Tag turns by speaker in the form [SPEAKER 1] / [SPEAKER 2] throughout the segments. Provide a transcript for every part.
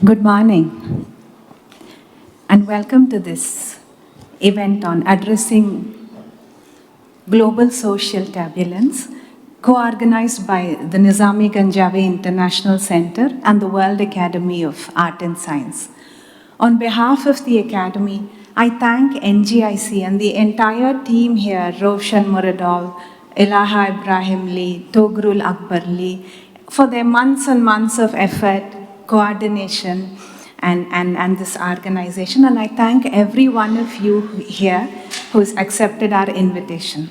[SPEAKER 1] Good morning, and welcome to this event on addressing global social turbulence, co-organized by the Nizami Ganjavi International Center and the World Academy of Art and Science. On behalf of the Academy, I thank NGIC and the entire team here, Roshan Muradov, Ilaha Ibrahim Lee, Togrul Akbar Lee, for their months and months of effort, coordination, and this organization. And I thank every one of you here who's accepted our invitation.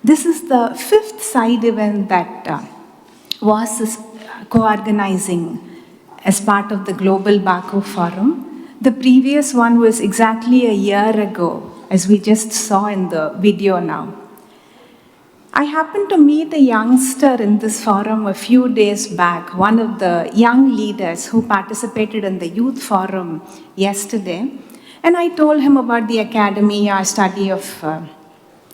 [SPEAKER 1] This is the fifth side event that WAAS is co-organizing as part of the Global Baku Forum. The previous one was exactly a year ago, as we just saw in the video now. I happened to meet a youngster in this forum a few days back, one of the young leaders who participated in the youth forum yesterday. And I told him about the academy, our study of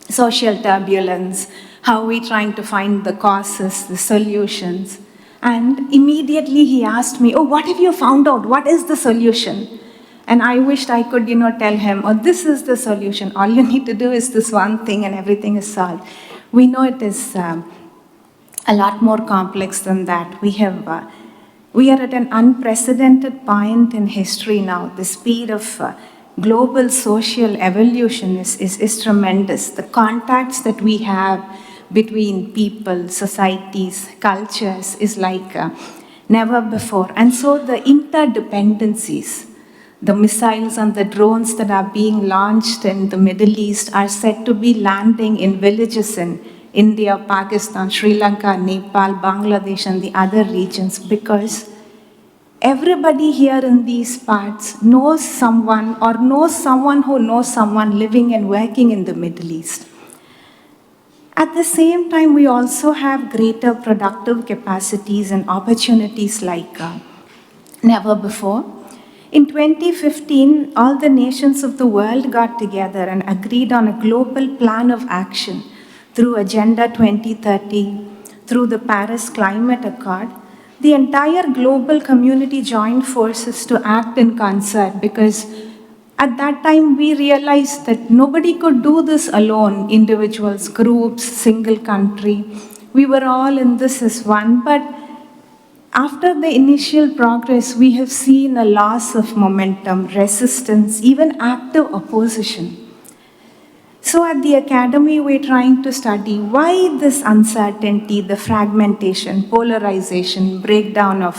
[SPEAKER 1] social turbulence, how we're trying to find the causes, the solutions. And immediately he asked me, oh, what have you found out? What is the solution? And I wished I could, tell him, oh, this is the solution. All you need to do is this one thing and everything is solved. We know it is a lot more complex than that. We are at an unprecedented point in history now. The speed of global social evolution is tremendous. The contacts that we have between people, societies, cultures is like never before. And so the interdependencies, the missiles and the drones that are being launched in the Middle East are said to be landing in villages in India, Pakistan, Sri Lanka, Nepal, Bangladesh, and the other regions, because everybody here in these parts knows someone or knows someone who knows someone living and working in the Middle East. At the same time, we also have greater productive capacities and opportunities like never before. In 2015, all the nations of the world got together and agreed on a global plan of action through Agenda 2030, through the Paris Climate Accord. The entire global community joined forces to act in concert because at that time we realized that nobody could do this alone, individuals, groups, single country. We were all in this as one, but after the initial progress, we have seen a loss of momentum, resistance, even active opposition. So at the Academy, we're trying to study why this uncertainty, the fragmentation, polarization, breakdown of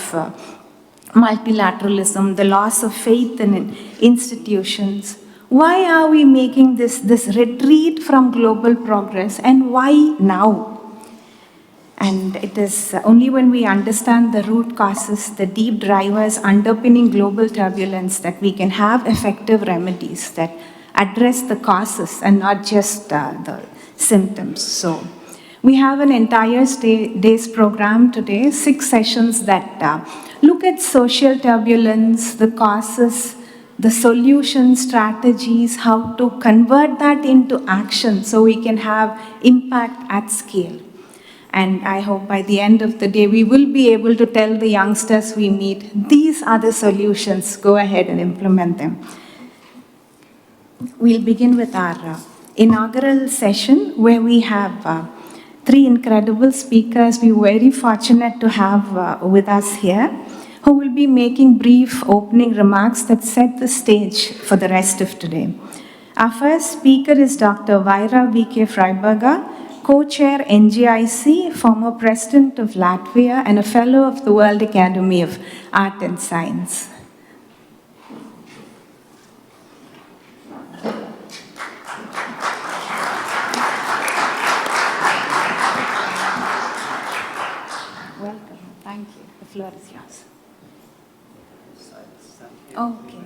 [SPEAKER 1] multilateralism, the loss of faith in institutions. Why are we making this retreat from global progress, and why now? And it is only when we understand the root causes, the deep drivers underpinning global turbulence, that we can have effective remedies that address the causes and not just the symptoms. So we have an entire day's program today, 6 sessions that look at social turbulence, the causes, the solution strategies, how to convert that into action so we can have impact at scale. And I hope by the end of the day, we will be able to tell the youngsters we meet, these are the solutions, go ahead and implement them. We'll begin with our inaugural session, where we have 3 incredible speakers we're very fortunate to have with us here, who will be making brief opening remarks that set the stage for the rest of today. Our first speaker is Dr. Vaira Viķe-Freiberga, co-chair NGIC, former president of Latvia, and a fellow of the World Academy of Art and Science. Welcome. Thank you. The floor is yours. Okay.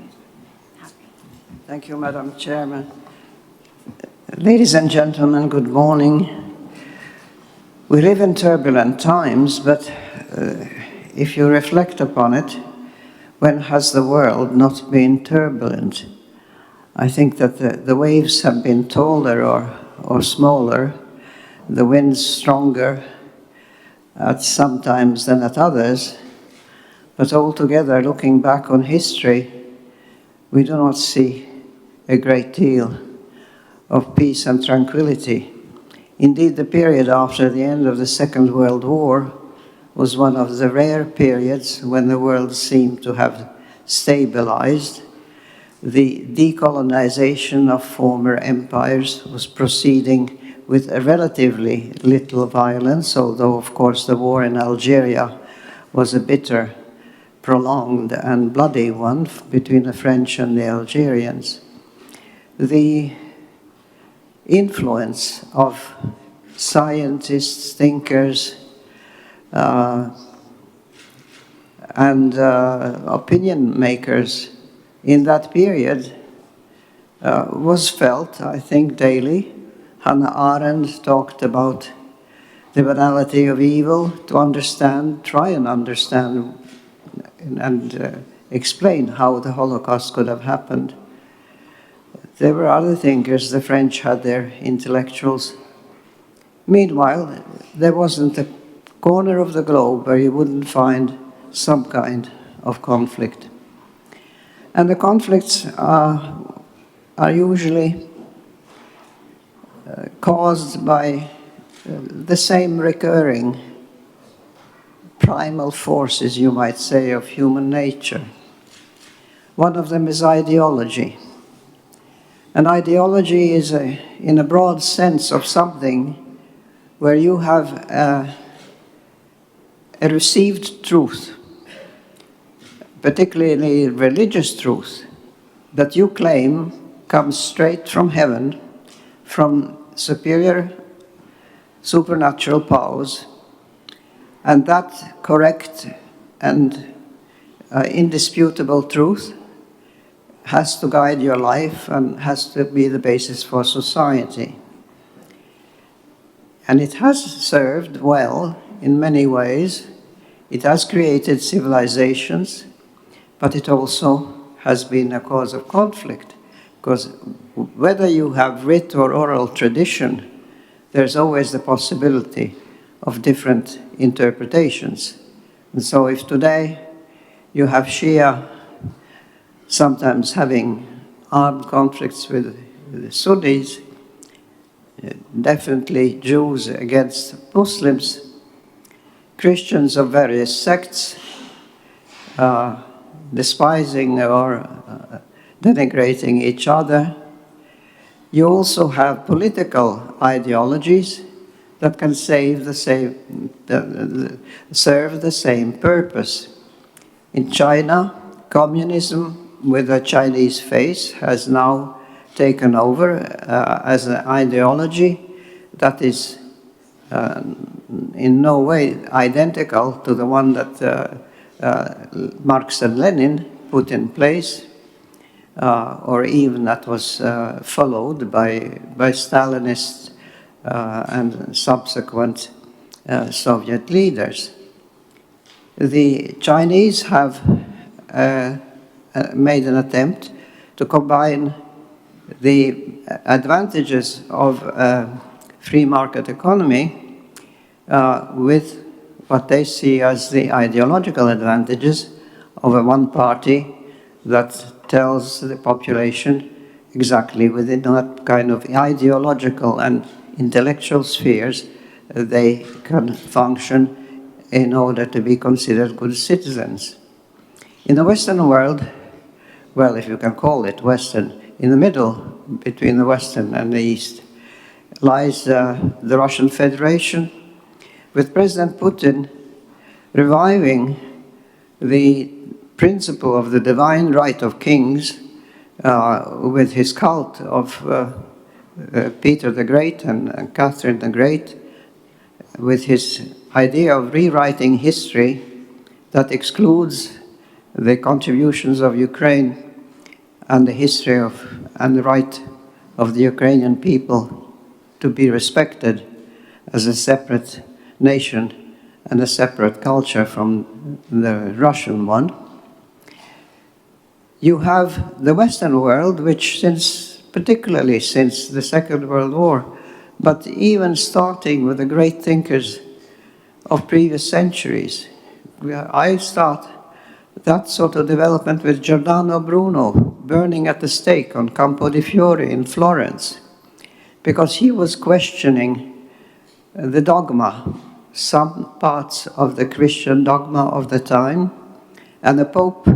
[SPEAKER 1] Happy.
[SPEAKER 2] Thank you, Madam Chairman. Ladies and gentlemen, good morning. We live in turbulent times, but if you reflect upon it, when has the world not been turbulent? I think that the waves have been taller or smaller, the winds stronger at some times than at others, But altogether, looking back on history, we do not see a great deal of peace and tranquility. Indeed, the period after the end of the Second World War was one of the rare periods when the world seemed to have stabilized. The decolonization of former empires was proceeding with relatively little violence, although, of course, the war in Algeria was a bitter, prolonged, and bloody one between the French and the Algerians. The influence of scientists, thinkers, and opinion makers in that period was felt, I think, daily. Hannah Arendt talked about the banality of evil, to understand, try and understand and explain how the Holocaust could have happened. There were other thinkers. The French had their intellectuals. Meanwhile, there wasn't a corner of the globe where you wouldn't find some kind of conflict. And the conflicts are usually caused by the same recurring primal forces, you might say, of human nature. One of them is ideology. And ideology is, in a broad sense, of something where you have a received truth, particularly religious truth, that you claim comes straight from heaven, from superior supernatural powers, and that correct and indisputable truth has to guide your life and has to be the basis for society. And it has served well in many ways. It has created civilizations, but it also has been a cause of conflict, because whether you have writ or oral tradition, there's always the possibility of different interpretations. And so if today you have Shia sometimes having armed conflicts with the Sunnis, definitely Jews against Muslims, Christians of various sects, despising or denigrating each other. You also have political ideologies that can serve the same purpose. In China, communism with a Chinese face has now taken over as an ideology that is in no way identical to the one that Marx and Lenin put in place, or even that was followed by Stalinists and subsequent Soviet leaders. The Chinese have made an attempt to combine the advantages of a free market economy with what they see as the ideological advantages of a one party that tells the population exactly within what kind of ideological and intellectual spheres they can function in order to be considered good citizens. In the Western world, well, if you can call it Western, in the middle between the Western and the East lies the Russian Federation, with President Putin reviving the principle of the divine right of kings with his cult of Peter the Great and Catherine the Great, with his idea of rewriting history that excludes the contributions of Ukraine and the history of and the right of the Ukrainian people to be respected as a separate nation and a separate culture from the Russian one. You have the Western world, which particularly since the Second World War, but even starting with the great thinkers of previous centuries, I start that sort of development with Giordano Bruno burning at the stake on Campo di Fiori in Florence, because he was questioning the dogma, some parts of the Christian dogma of the time, and the Pope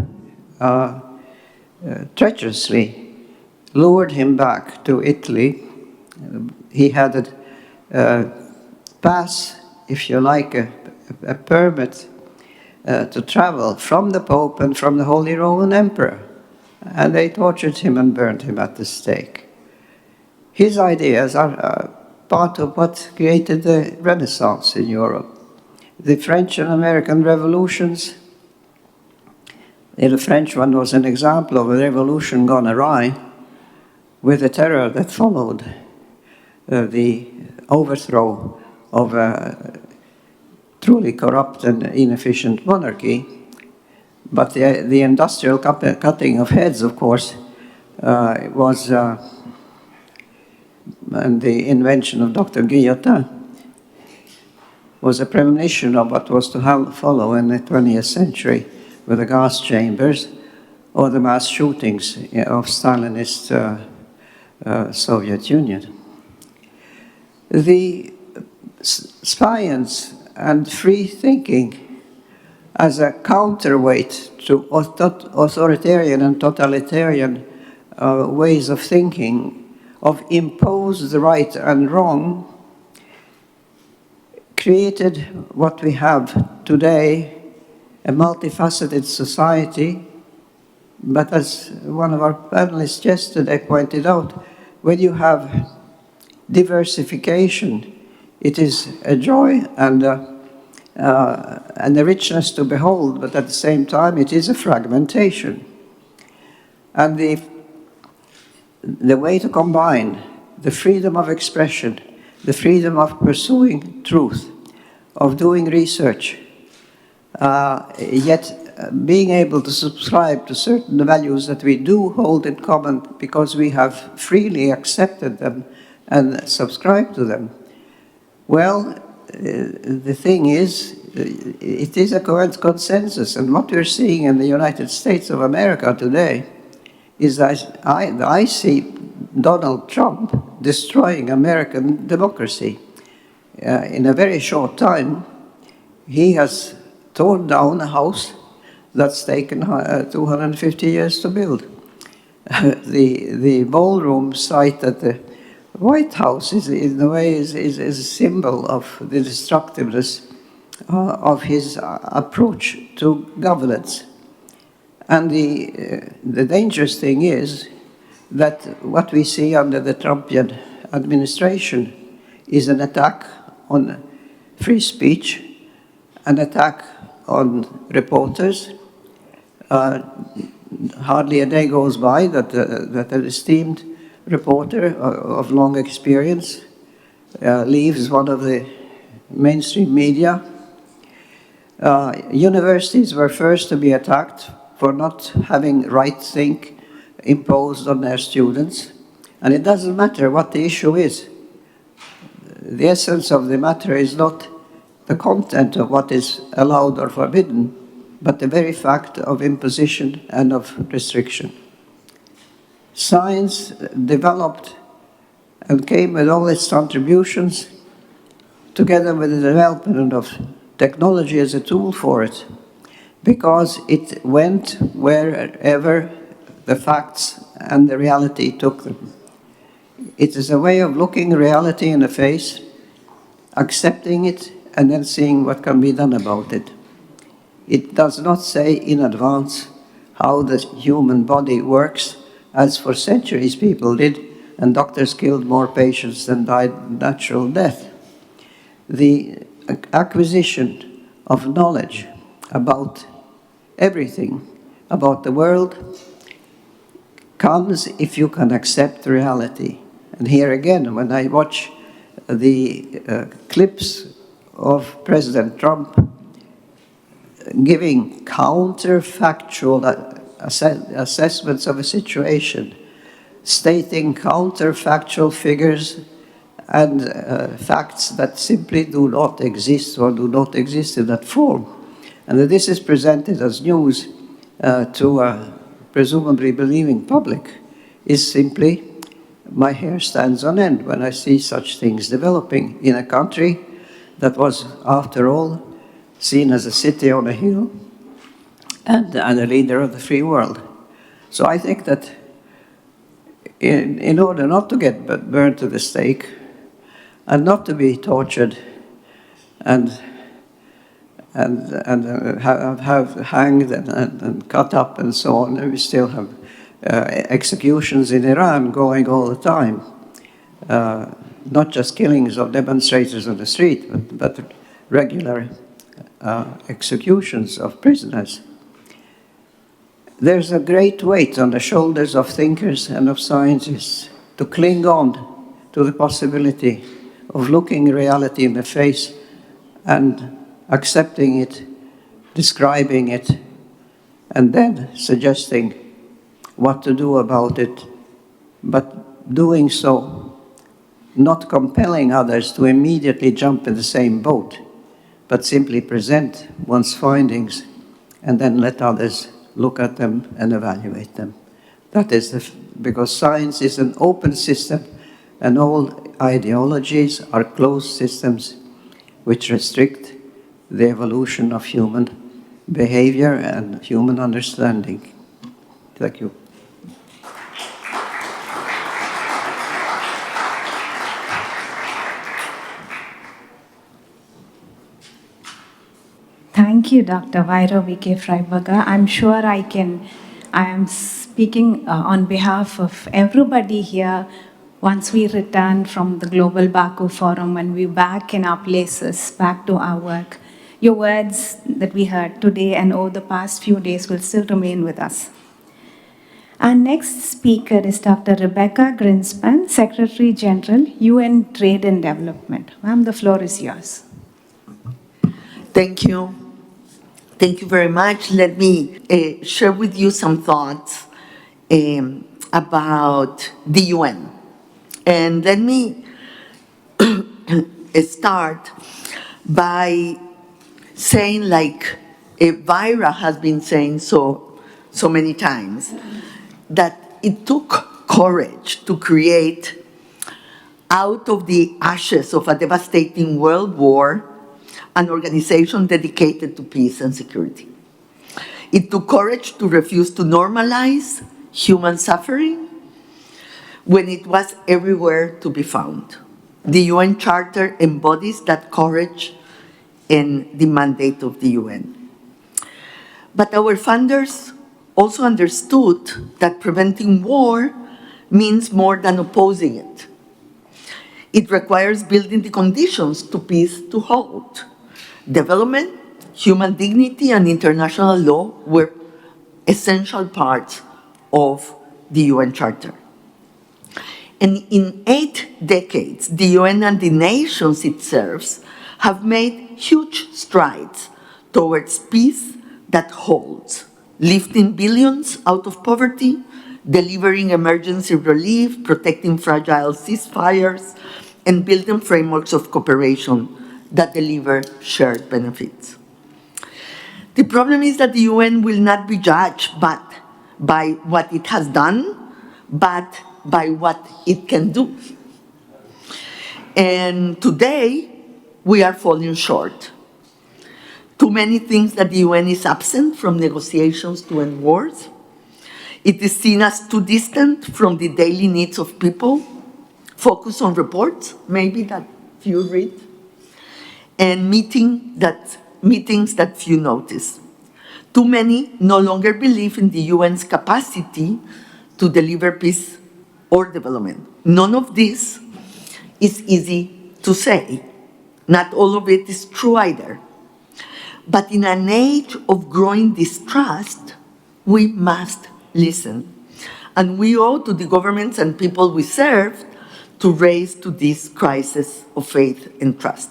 [SPEAKER 2] treacherously lured him back to Italy. He had a pass, if you like, a permit to travel from the Pope and from the Holy Roman Emperor. And they tortured him and burned him at the stake. His ideas are part of what created the Renaissance in Europe. The French and American revolutions, the French one was an example of a revolution gone awry, with the terror that followed the overthrow of a truly corrupt and inefficient monarchy. But the industrial cutting of heads, of course, was, and the invention of Dr. Guillotin was a premonition of what was to follow in the 20th century with the gas chambers or the mass shootings of Stalinist Soviet Union. The science and free thinking as a counterweight to authoritarian and totalitarian ways of thinking, of imposed right and wrong, created what we have today, a multifaceted society. But as one of our panelists yesterday pointed out, when you have diversification, it is a joy and a richness to behold, but at the same time it is a fragmentation. And the way to combine the freedom of expression, the freedom of pursuing truth, of doing research, yet being able to subscribe to certain values that we do hold in common because we have freely accepted them and subscribed to them. Well, the thing is, it is a consensus, and what we're seeing in the United States of America today is that I see Donald Trump destroying American democracy. In a very short time, he has torn down a house that's taken 250 years to build. The Ballroom site at the White House is, in a way, is a symbol of the destructiveness of his approach to governance. And the dangerous thing is that what we see under the Trumpian administration is an attack on free speech, an attack on reporters. Hardly a day goes by that an esteemed reporter of long experience leaves one of the mainstream media. Universities were first to be attacked for not having right think imposed on their students. And it doesn't matter what the issue is. The essence of the matter is not the content of what is allowed or forbidden, but the very fact of imposition and of restriction. Science developed and came with all its contributions, together with the development of technology as a tool for it, because it went wherever the facts and the reality took them. It is a way of looking reality in the face, accepting it, and then seeing what can be done about it. It does not say in advance how the human body works, as for centuries people did, and doctors killed more patients than died natural death. The acquisition of knowledge about everything, about the world, comes if you can accept reality. And here again, when I watch the clips of President Trump giving counterfactual assessments of a situation, stating counterfactual figures and facts that simply do not exist or do not exist in that form, and that this is presented as news, to a presumably believing public is simply my hair stands on end when I see such things developing in a country that was, after all, seen as a city on a hill and a leader of the free world. So I think that in order not to get burned to the stake and not to be tortured and have hanged and cut up and so on, and we still have executions in Iran going all the time. Not just killings of demonstrators on the street, but regular executions of prisoners. There's a great weight on the shoulders of thinkers and of scientists to cling on to the possibility of looking reality in the face and accepting it, describing it, and then suggesting what to do about it, but doing so, not compelling others to immediately jump in the same boat, but simply present one's findings and then let others look at them and evaluate them. That is because science is an open system and all ideologies are closed systems which restrict the evolution of human behavior and human understanding. Thank you.
[SPEAKER 1] Thank you, Dr. Vaira Viķe-Freiberga. I'm sure I am speaking on behalf of everybody here once we return from the Global Baku Forum and we're back in our places, back to our work. Your words that we heard today and over the past few days will still remain with us. Our next speaker is Dr. Rebeca Grynspan, Secretary General, UN Trade and Development. Ma'am, the floor is yours.
[SPEAKER 3] Thank you. Thank you very much. Let me share with you some thoughts about the UN. And let me start by saying, like Vaira has been saying so many times, that it took courage to create, out of the ashes of a devastating world war, an organization dedicated to peace and security. It took courage to refuse to normalize human suffering when it was everywhere to be found. The UN Charter embodies that courage and the mandate of the UN. But our founders also understood that preventing war means more than opposing it. It requires building the conditions to peace to hold. Development, human dignity, and international law were essential parts of the UN Charter. And in 8 decades, the UN and the nations it serves have made huge strides towards peace that holds, lifting billions out of poverty, delivering emergency relief, protecting fragile ceasefires, and building frameworks of cooperation that deliver shared benefits. The problem is that the UN will not be judged by what it has done, but by what it can do. And today, we are falling short. Too many things that the UN is absent from negotiations to end wars. It is seen as too distant from the daily needs of people, focus on reports, maybe that few read, and meetings that few notice. Too many no longer believe in the UN's capacity to deliver peace or development. None of this is easy to say. Not all of it is true either. But in an age of growing distrust, we must listen. And we owe to the governments and people we serve to raise to this crisis of faith and trust.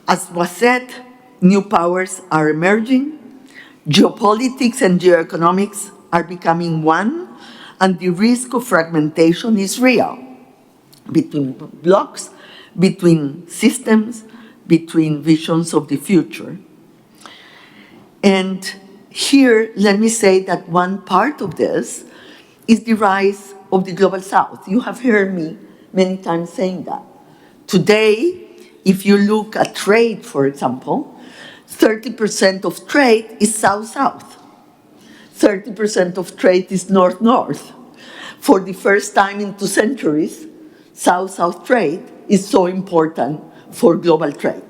[SPEAKER 3] As was said, new powers are emerging, geopolitics and geoeconomics are becoming one, and the risk of fragmentation is real between blocs, between systems, between visions of the future. And Here, let me say that one part of this is the rise of the Global South. You have heard me many times saying that. Today, if you look at trade, for example, 30% of trade is South-South. 30% of trade is North-North. For the first time in 2 centuries, South-South trade is so important for global trade.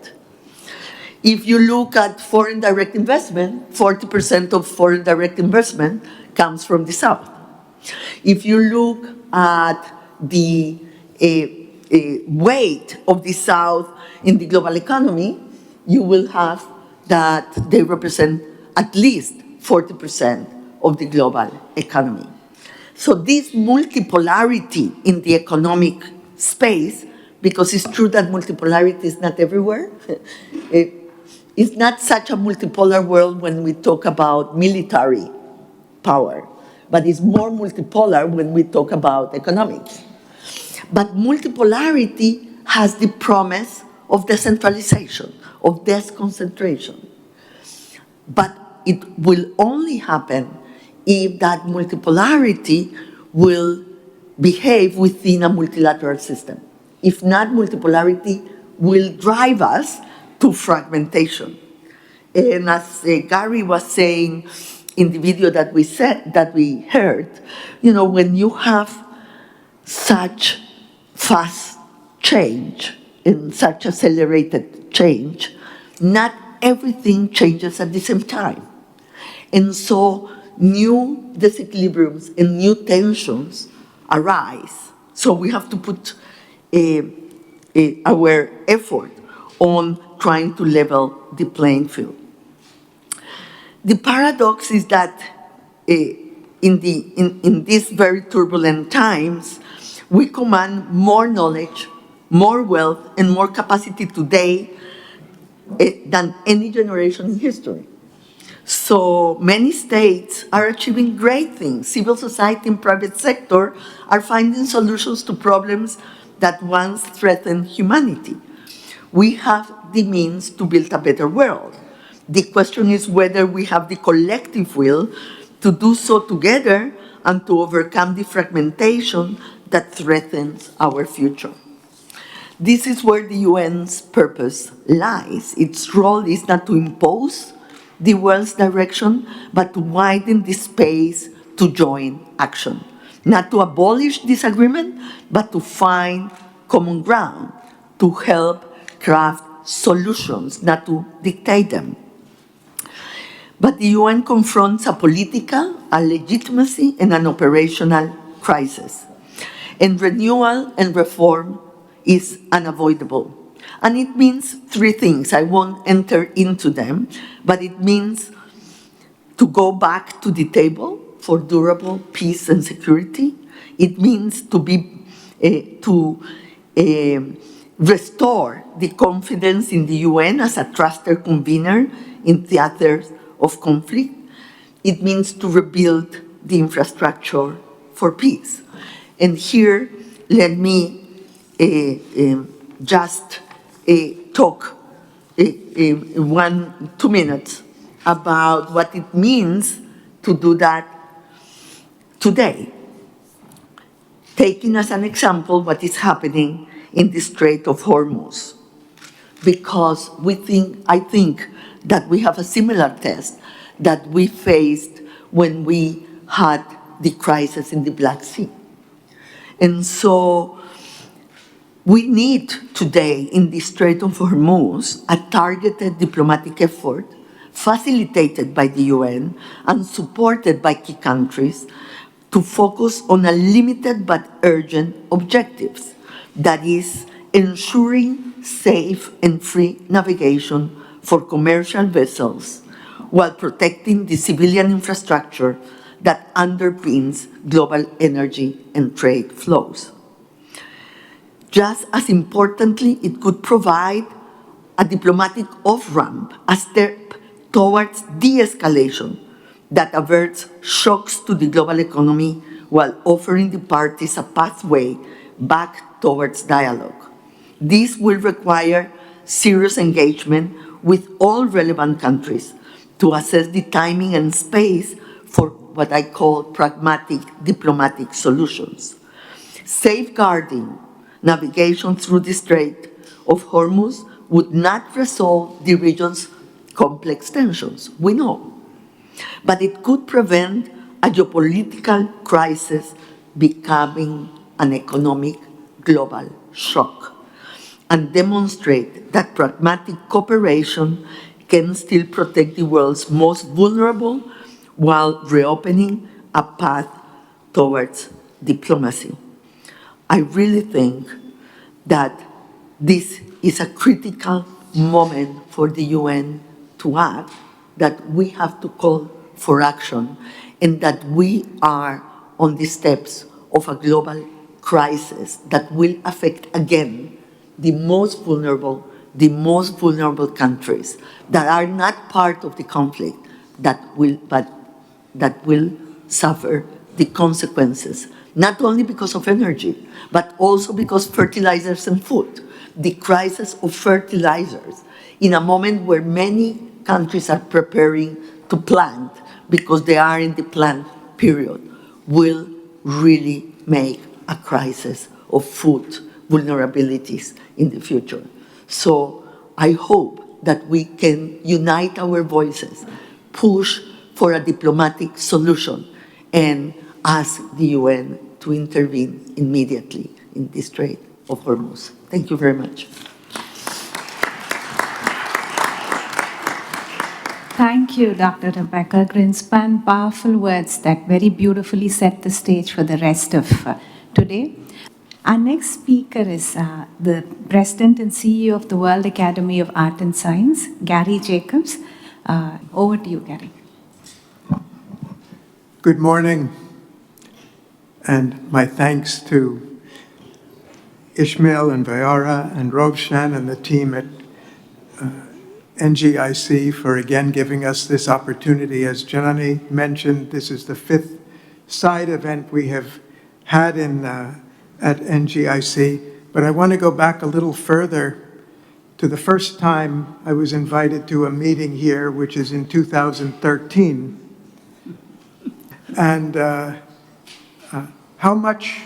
[SPEAKER 3] If you look at foreign direct investment, 40% of foreign direct investment comes from the South. If you look at the weight of the South in the global economy, you will have that they represent at least 40% of the global economy. So this multipolarity in the economic space, because it's true that multipolarity is not everywhere, it's not such a multipolar world when we talk about military power, but it's more multipolar when we talk about economics. But multipolarity has the promise of decentralization, of deconcentration. But it will only happen if that multipolarity will behave within a multilateral system. If not, multipolarity will drive us to fragmentation. And as Garry was saying in the video that we heard, when you have such fast change and such accelerated change, not everything changes at the same time. And so new disequilibriums and new tensions arise. So we have to put our effort on trying to level the playing field. The paradox is that in these very turbulent times, we command more knowledge, more wealth, and more capacity today than any generation in history. So many states are achieving great things. Civil society and private sector are finding solutions to problems that once threatened humanity. We have the means to build a better world. The question is whether we have the collective will to do so together and to overcome the fragmentation that threatens our future. This is where the UN's purpose lies. Its role is not to impose the world's direction, but to widen the space to join action. Not to abolish disagreement, but to find common ground, to help craft solutions, not to dictate them. But the UN confronts a political, a legitimacy, and an operational crisis. And renewal and reform is unavoidable. And it means 3 things. I won't enter into them, but it means to go back to the table for durable peace and security. It means to restore the confidence in the UN as a trusted convener in theaters of conflict. It means to rebuild the infrastructure for peace. And here, let me just talk 2 minutes about what it means to do that today. Taking as an example what is happening in the Strait of Hormuz, because I think that we have a similar test that we faced when we had the crisis in the Black Sea. And so we need today in the Strait of Hormuz a targeted diplomatic effort facilitated by the UN and supported by key countries to focus on a limited but urgent objectives, that is, ensuring safe and free navigation for commercial vessels while protecting the civilian infrastructure that underpins global energy and trade flows. Just as importantly, it could provide a diplomatic off-ramp, a step towards de-escalation that averts shocks to the global economy while offering the parties a pathway back towards dialogue. This will require serious engagement with all relevant countries to assess the timing and space for what I call pragmatic diplomatic solutions. Safeguarding navigation through the Strait of Hormuz would not resolve the region's complex tensions, we know. But it could prevent a geopolitical crisis becoming an economic global shock and demonstrate that pragmatic cooperation can still protect the world's most vulnerable while reopening a path towards diplomacy. I really think that this is a critical moment for the UN to act, that we have to call for action, and that we are on the steps of a global crisis that will affect again the most vulnerable countries that are not part of the conflict that will suffer the consequences, not only because of energy, but also because fertilizers and food. The crisis of fertilizers in a moment where many countries are preparing to plant because they are in the plant period will really make a crisis of food vulnerabilities in the future. So I hope that we can unite our voices, push for a diplomatic solution, and ask the UN to intervene immediately in the Strait of Hormuz. Thank you very much.
[SPEAKER 1] Thank you, Dr. Rebeca. Grynspan, powerful words that very beautifully set the stage for the rest of today. Our next speaker is the President and CEO of the World Academy of Art and Science, Garry Jacobs. Over to you, Garry.
[SPEAKER 4] Good morning, and my thanks to Ishmael and Vaira and Robshan and the team at NGIC for again giving us this opportunity. As Janani mentioned, this is the 5th side event we have had at NGIC, but I want to go back a little further to the first time I was invited to a meeting here, which is in 2013, and how much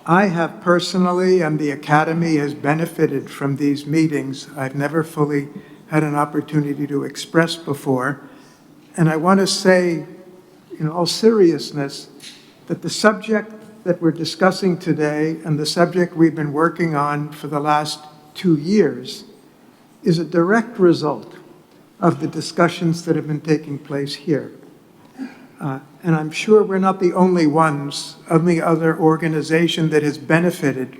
[SPEAKER 4] I have personally and the Academy has benefited from these meetings. I've never fully had an opportunity to express before. And I want to say, in all seriousness, that the subject that we're discussing today and the subject we've been working on for the last 2 years is a direct result of the discussions that have been taking place here. And I'm sure we're not the only other organization that has benefited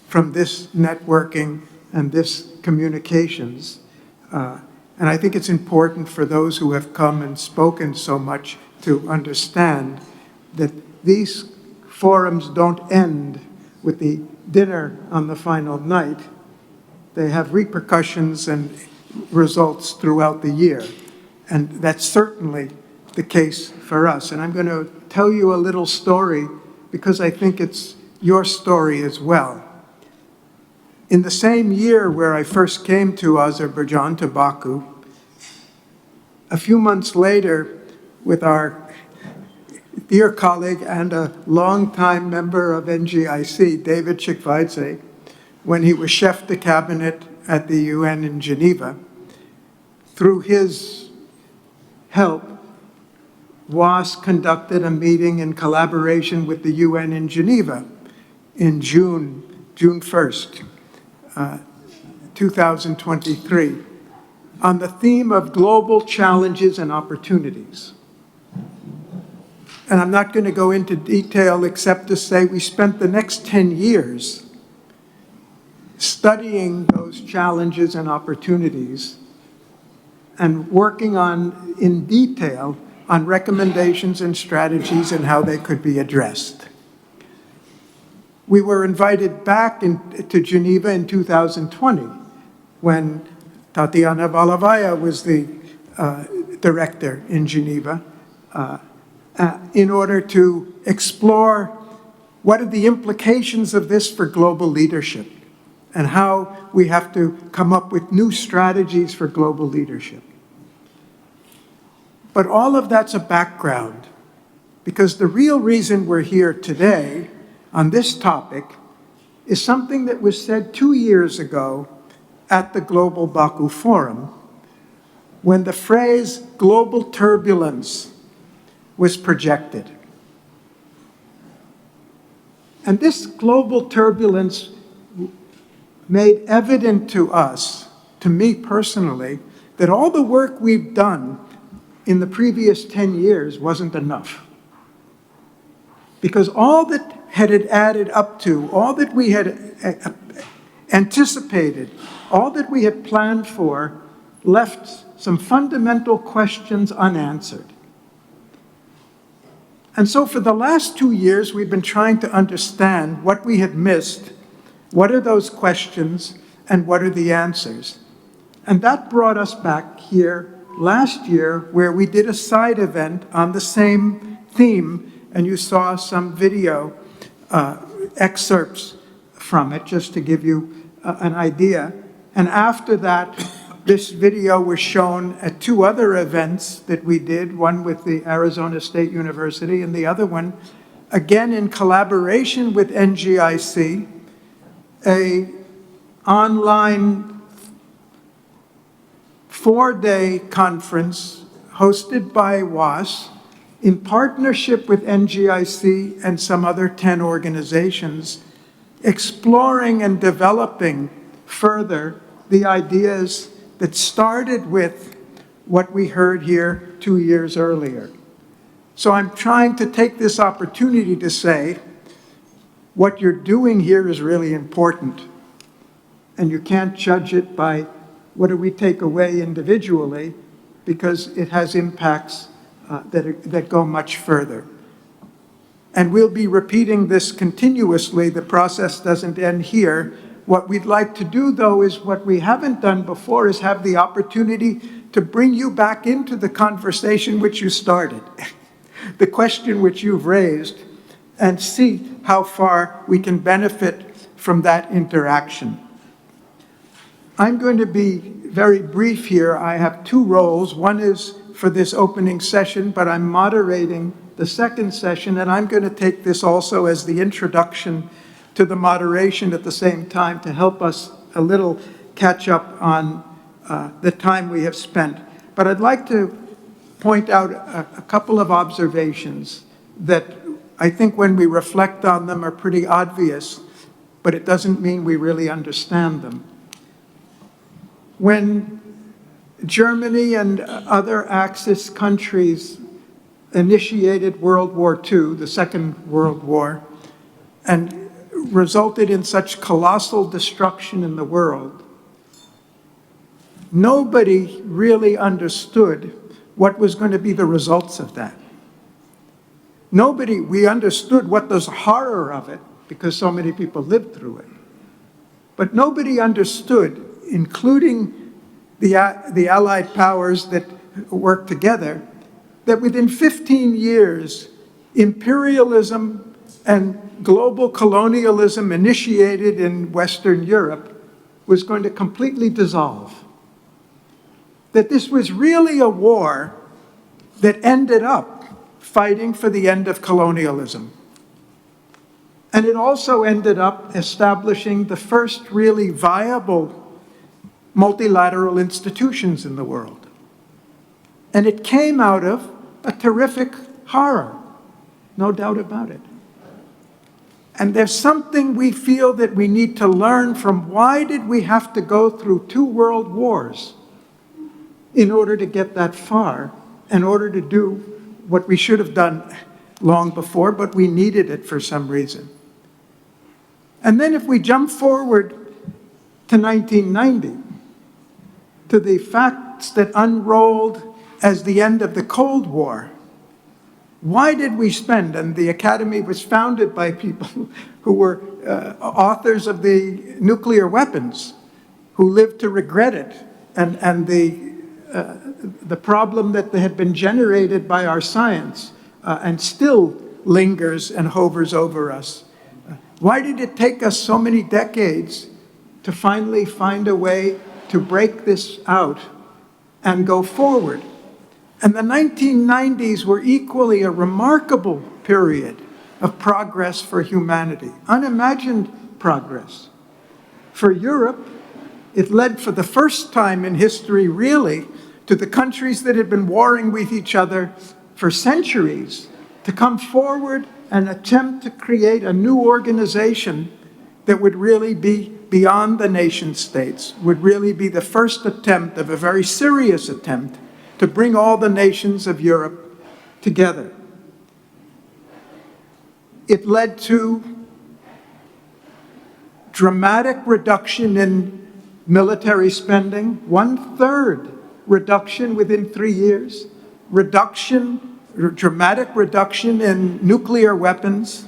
[SPEAKER 4] from this networking and this communications. And I think it's important for those who have come and spoken so much to understand that these forums don't end with the dinner on the final night. They have repercussions and results throughout the year. And that's certainly the case for us. And I'm going to tell you a little story because I think it's your story as well. In the same year where I first came to Azerbaijan, to Baku, a few months later, with our dear colleague and a longtime member of NGIC, David Shikvaidze, when he was chef de cabinet at the UN in Geneva, through his help, WAAS conducted a meeting in collaboration with the UN in Geneva in June 1st, 2023, on the theme of global challenges and opportunities. And I'm not going to go into detail except to say we spent the next 10 years studying those challenges and opportunities and working on, in detail, on recommendations and strategies and how they could be addressed. We were invited back to Geneva in 2020 when Tatiana Valavaya was the director in Geneva in order to explore what are the implications of this for global leadership and how we have to come up with new strategies for global leadership. But all of that's a background, because the real reason we're here today on this topic is something that was said 2 years ago at the Global Baku Forum, when the phrase global turbulence was projected. And this global turbulence made evident to us, to me personally, that all the work we've done in the previous 10 years wasn't enough. Because all that had it added up to, all that we had anticipated, all that we had planned for, left some fundamental questions unanswered. And so for the last 2 years, we've been trying to understand what we had missed, what are those questions, and what are the answers. And that brought us back here last year, where we did a side event on the same theme, and you saw some video excerpts from it, just to give you an idea. And after that, this video was shown at 2 other events that we did, one with the Arizona State University and the other one, again in collaboration with NGIC, a online 4-day conference hosted by WAAS in partnership with NGIC and some other 10 organizations, exploring and developing further the ideas that started with what we heard here 2 years earlier. So I'm trying to take this opportunity to say, what you're doing here is really important. And you can't judge it by what do we take away individually, because it has impacts that go much further. And we'll be repeating this continuously. The process doesn't end here. What we'd like to do, though, is what we haven't done before, is have the opportunity to bring you back into the conversation which you started, the question which you've raised, and see how far we can benefit from that interaction. I'm going to be very brief here. I have 2 roles. One is for this opening session, but I'm moderating the second session, and I'm going to take this also as the introduction to the moderation at the same time, to help us a little catch up on the time we have spent. But I'd like to point out a couple of observations that I think when we reflect on them are pretty obvious, but it doesn't mean we really understand them. When Germany and other Axis countries initiated World War II, the Second World War, and resulted in such colossal destruction in the world, nobody really understood what was going to be the results of that. We understood what the horror of it, because so many people lived through it. But nobody understood, including the Allied powers that worked together, that within 15 years, imperialism and global colonialism initiated in Western Europe was going to completely dissolve. That this was really a war that ended up fighting for the end of colonialism. And it also ended up establishing the first really viable multilateral institutions in the world. And it came out of a terrific horror, no doubt about it. And there's something we feel that we need to learn from. Why did we have to go through 2 world wars in order to get that far, in order to do what we should have done long before, but we needed it for some reason? And then if we jump forward to 1990, to the facts that unrolled as the end of the Cold War, why did we spend, and the Academy was founded by people who were authors of the nuclear weapons, who lived to regret it, and the problem that had been generated by our science and still lingers and hovers over us. Why did it take us so many decades to finally find a way to break this out and go forward? And the 1990s were equally a remarkable period of progress for humanity, unimagined progress. For Europe, it led for the first time in history, really, to the countries that had been warring with each other for centuries to come forward and attempt to create a new organization that would really be beyond the nation states, would really be the first attempt of a very serious attempt to bring all the nations of Europe together. It led to dramatic reduction in military spending, 1/3 reduction within 3 years, dramatic reduction in nuclear weapons.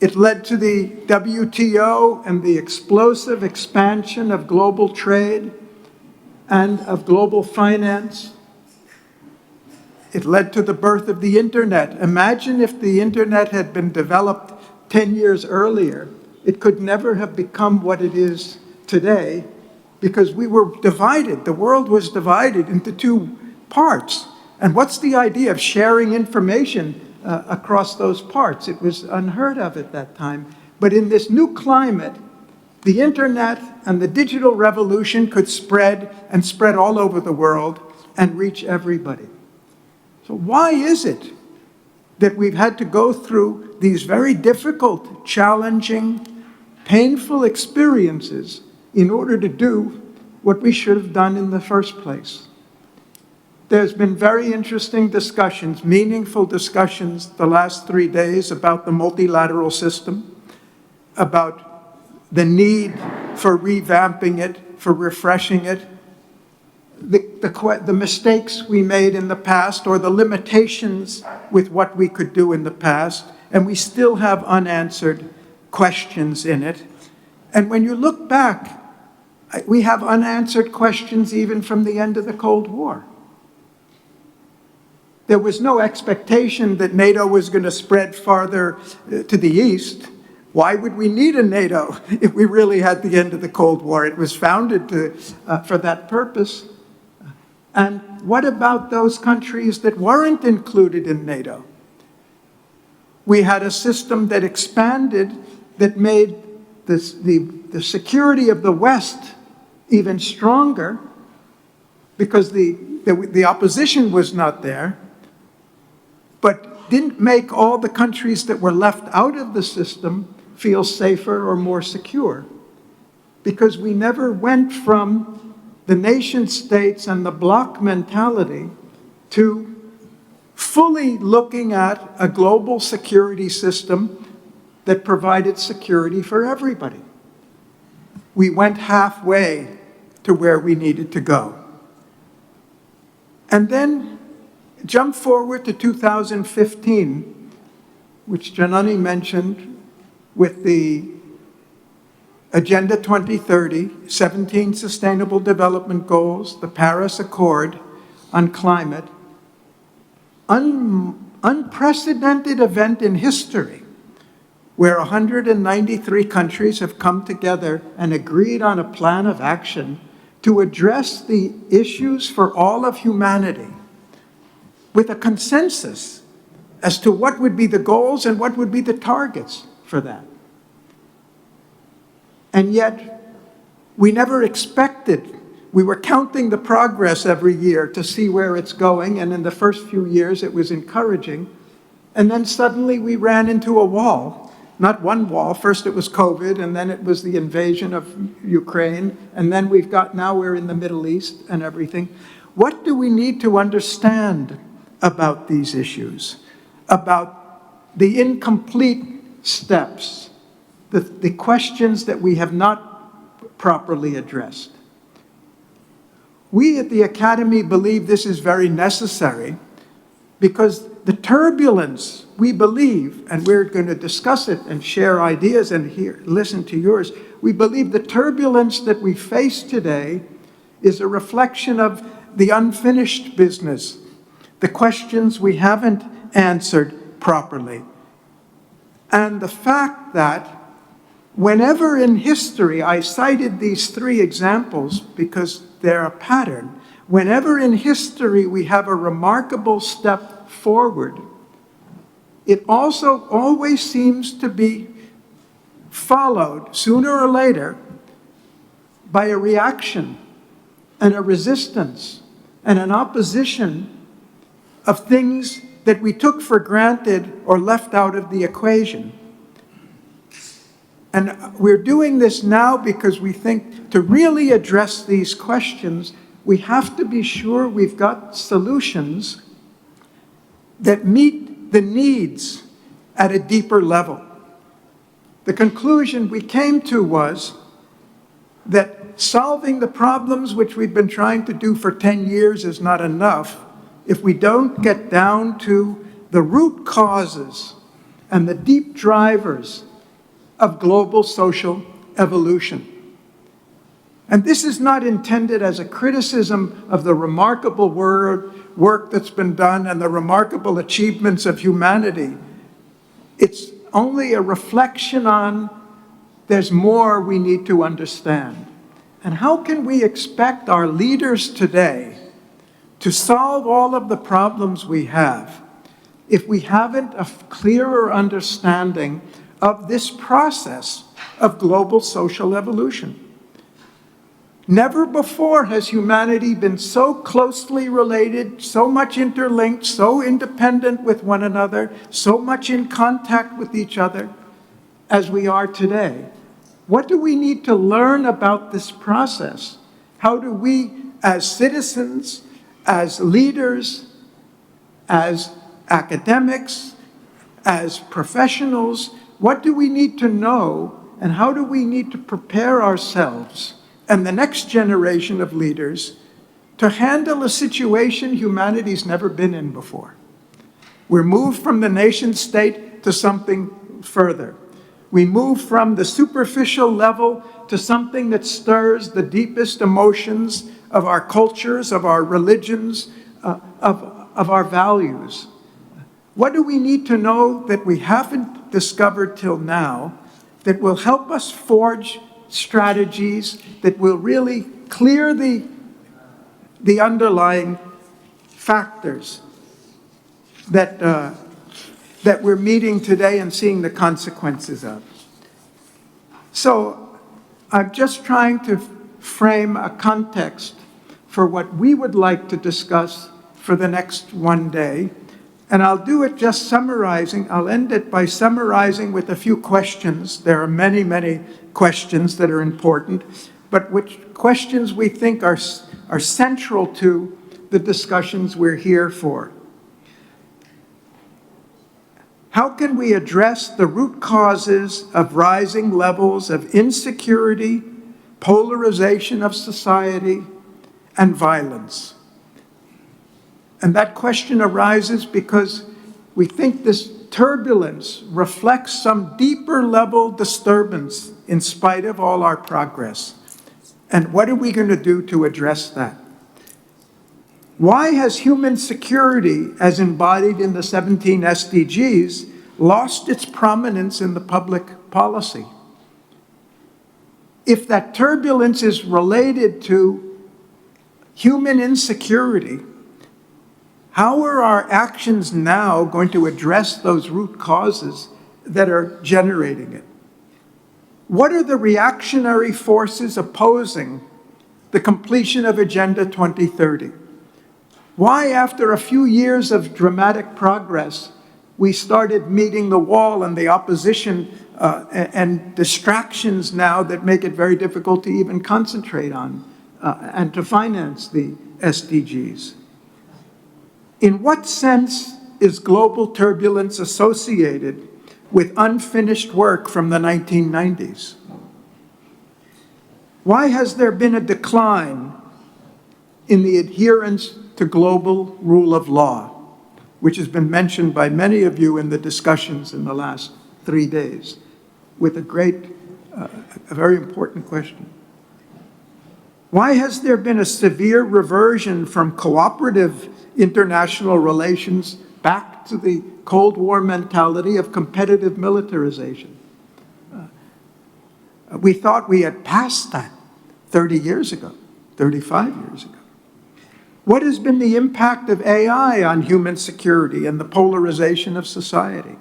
[SPEAKER 4] It led to the WTO and the explosive expansion of global trade and of global finance. It led to the birth of the internet. Imagine if the internet had been developed 10 years earlier. It could never have become what it is today because we were divided. The world was divided into two parts. And what's the idea of sharing information across those parts? It was unheard of at that time. But in this new climate, the internet and the digital revolution could spread and spread all over the world and reach everybody. So why is it that we've had to go through these very difficult, challenging, painful experiences in order to do what we should have done in the first place? There's been very interesting discussions, meaningful discussions the last 3 days about the multilateral system, about the need for revamping it, for refreshing it, the mistakes we made in the past or the limitations with what we could do in the past, and we still have unanswered questions in it. And when you look back, we have unanswered questions even from the end of the Cold War. There was no expectation that NATO was going to spread farther to the east. Why would we need a NATO if we really had the end of the Cold War? It was founded for that purpose. And what about those countries that weren't included in NATO? We had a system that expanded, that made the security of the West even stronger because the opposition was not there, but didn't make all the countries that were left out of the system feel safer or more secure, because we never went from the nation states and the bloc mentality to fully looking at a global security system that provided security for everybody. We went halfway to where we needed to go. And then jump forward to 2015, which Janani mentioned, with the Agenda 2030, 17 Sustainable Development Goals, the Paris Accord on climate, unprecedented event in history, where 193 countries have come together and agreed on a plan of action to address the issues for all of humanity with a consensus as to what would be the goals and what would be the targets for that. And yet, we never expected, we were counting the progress every year to see where it's going, and in the first few years it was encouraging, and then suddenly we ran into a wall. Not one wall, first it was COVID, and then it was the invasion of Ukraine, and then now we're in the Middle East and everything. What do we need to understand about these issues? About the incomplete steps, the questions that we have not properly addressed. We at the Academy believe this is very necessary because the turbulence, we believe, and we're going to discuss it and share ideas and listen to yours, we believe the turbulence that we face today is a reflection of the unfinished business, the questions we haven't answered properly. And the fact that whenever in history, I cited these 3 examples because they're a pattern. Whenever in history we have a remarkable step forward, it also always seems to be followed, sooner or later, by a reaction and a resistance and an opposition of things that we took for granted or left out of the equation. And we're doing this now because we think to really address these questions, we have to be sure we've got solutions that meet the needs at a deeper level. The conclusion we came to was that solving the problems which we've been trying to do for 10 years is not enough if we don't get down to the root causes and the deep drivers of global social evolution. And this is not intended as a criticism of the remarkable work that's been done and the remarkable achievements of humanity. It's only a reflection on there's more we need to understand. And how can we expect our leaders today to solve all of the problems we have if we haven't a clearer understanding of this process of global social evolution? Never before has humanity been so closely related, so much interlinked, so independent with one another, so much in contact with each other as we are today. What do we need to learn about this process? How do we, as citizens, as leaders, as academics, as professionals, what do we need to know, and how do we need to prepare ourselves and the next generation of leaders to handle a situation humanity's never been in before? We're moved from the nation state to something further. We move from the superficial level to something that stirs the deepest emotions of our cultures, of our religions, of our values. What do we need to know that we haven't discovered till now that will help us forge strategies that will really clear the underlying factors that we're meeting today and seeing the consequences of? So I'm just trying to frame a context for what we would like to discuss for the next one day. And I'll do it just summarizing. I'll end it by summarizing with a few questions. There are many, many questions that are important, but which questions we think are central to the discussions we're here for. How can we address the root causes of rising levels of insecurity, polarization of society, and violence? And that question arises because we think this turbulence reflects some deeper level disturbance in spite of all our progress. And what are we going to do to address that? Why has human security, as embodied in the 17 SDGs, lost its prominence in the public policy? If that turbulence is related to human insecurity, how are our actions now going to address those root causes that are generating it? What are the reactionary forces opposing the completion of Agenda 2030? Why, after a few years of dramatic progress, we started meeting the wall and the opposition and distractions now that make it very difficult to even concentrate on and to finance the SDGs? In what sense is global turbulence associated with unfinished work from the 1990s? Why has there been a decline in the adherence to global rule of law, which has been mentioned by many of you in the discussions in the last 3 days, with a very important question? Why has there been a severe reversion from cooperative international relations back to the Cold War mentality of competitive militarization? We thought we had passed that 30 years ago, 35 years ago. What has been the impact of AI on human security and the polarization of society?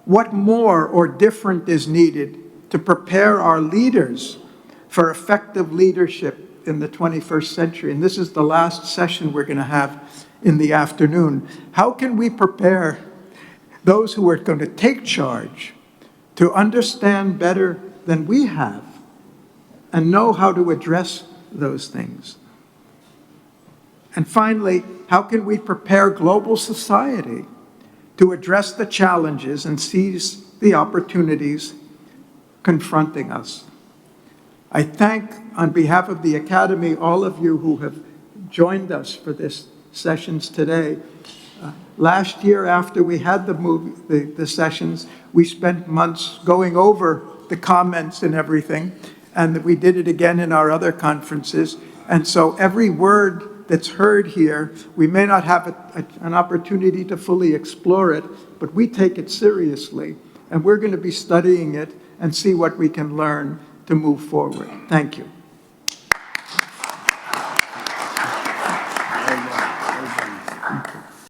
[SPEAKER 4] What more or different is needed to prepare our leaders for effective leadership in the 21st century? And this is the last session we're going to have in the afternoon. How can we prepare those who are going to take charge to understand better than we have and know how to address those things? And finally, how can we prepare global society to address the challenges and seize the opportunities confronting us? I thank, on behalf of the Academy, all of you who have joined us for this sessions today. Last year, after we had the sessions, we spent months going over the comments and everything, and we did it again in our other conferences. And so every word that's heard here, we may not have an opportunity to fully explore it, but we take it seriously, and we're going to be studying it and see what we can learn to move forward. Thank you.